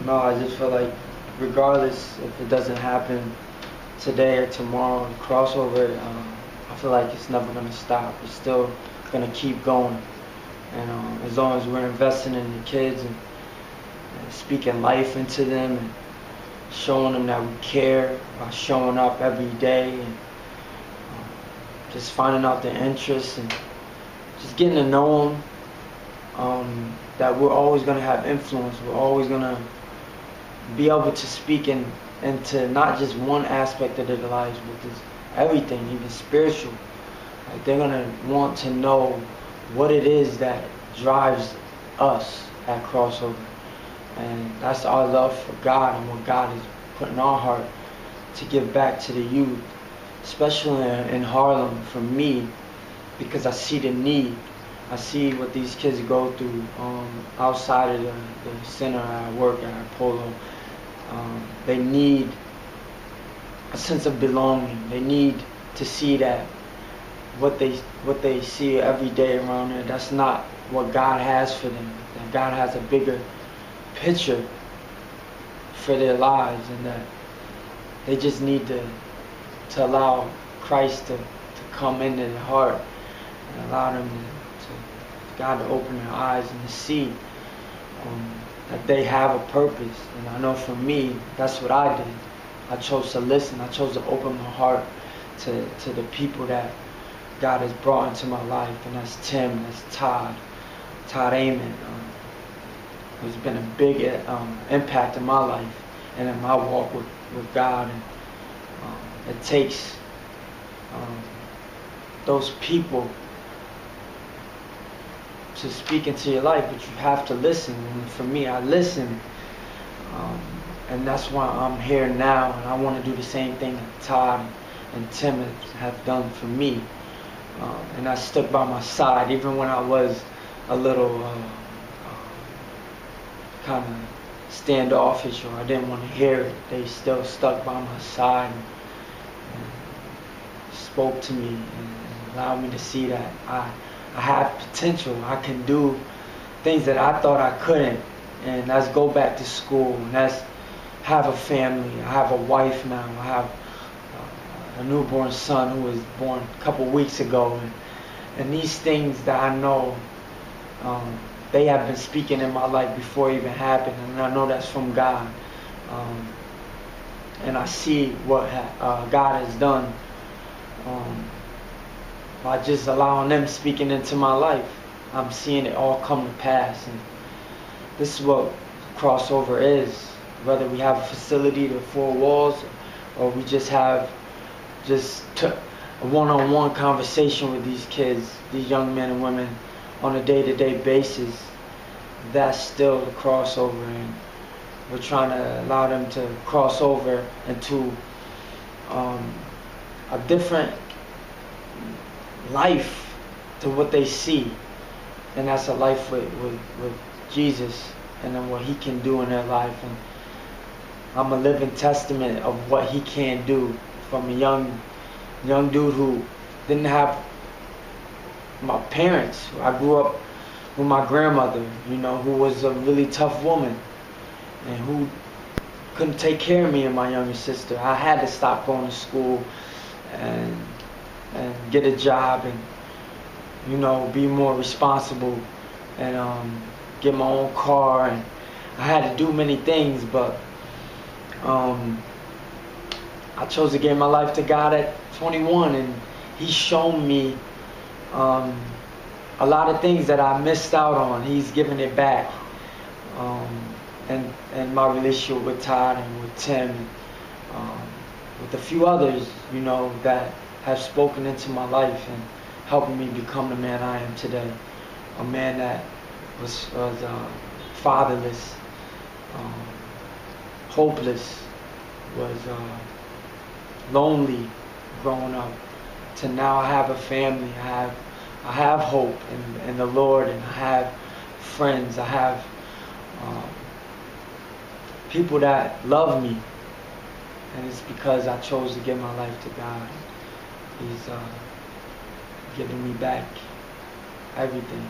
No, I just feel like regardless if it doesn't happen today or tomorrow, the crossover, I feel like it's never going to stop. It's still going to keep going. And as long as we're investing in the kids and speaking life into them and showing them that we care by showing up every day and just finding out their interests and just getting to know them, that we're always going to have influence. We're always going to be able to speak into not just one aspect of their lives, but just everything, even spiritual. Like they're going to want to know what it is that drives us at Crossover. And that's our love for God and what God has put in our heart to give back to the youth, especially in Harlem for me, because I see the need. I see what these kids go through outside of the center I work at Polo. They need a sense of belonging. They need to see that what they see every day around there, that's not what God has for them. That God has a bigger picture for their lives, and that they just need to allow Christ to come into their heart and allow them to God to open their eyes and to see that they have a purpose. And I know for me, that's what I did. I chose to listen. I chose to open my heart to the people that God has brought into my life, and that's Tim, that's Todd Amon. Who's been a big impact in my life and in my walk with God. And it takes those people to speak into your life, but you have to listen. And for me, I listen, and that's why I'm here now, and I want to do the same thing that Todd and Tim have done for me. And I stuck by my side even when I was a little kind of standoffish, or I didn't want to hear it. They still stuck by my side and spoke to me and allowed me to see that I have potential. I can do things that I thought I couldn't, and that's go back to school, and that's have a family. I have a wife now. I have a newborn son who was born a couple weeks ago, and these things that I know they have been speaking in my life before it even happened, and I know that's from God. And I see what God has done by just allowing them speaking into my life. I'm seeing it all come to pass, and this is what Crossover is. Whether we have a facility to 4 walls, or we just have a one-on-one conversation with these kids, these young men and women, on a day-to-day basis, that's still the Crossover. And we're trying to allow them to cross over into a different life to what they see, and that's a life with Jesus and then what He can do in their life. And I'm a living testament of what He can do, from a young dude who didn't have my parents. I grew up with my grandmother, who was a really tough woman and who couldn't take care of me and my younger sister. I had to stop going to school and get a job and be more responsible and get my own car, and I had to do many things, but I chose to give my life to God at 21, and He's shown me a lot of things that I missed out on. He's given it back, and my relationship with Todd and with Tim, with a few others, that have spoken into my life and helping me become the man I am today. A man that was fatherless, hopeless, was lonely growing up, to now I have a family. I have hope in the Lord, and I have friends. I have people that love me, and it's because I chose to give my life to God. He's giving me back everything.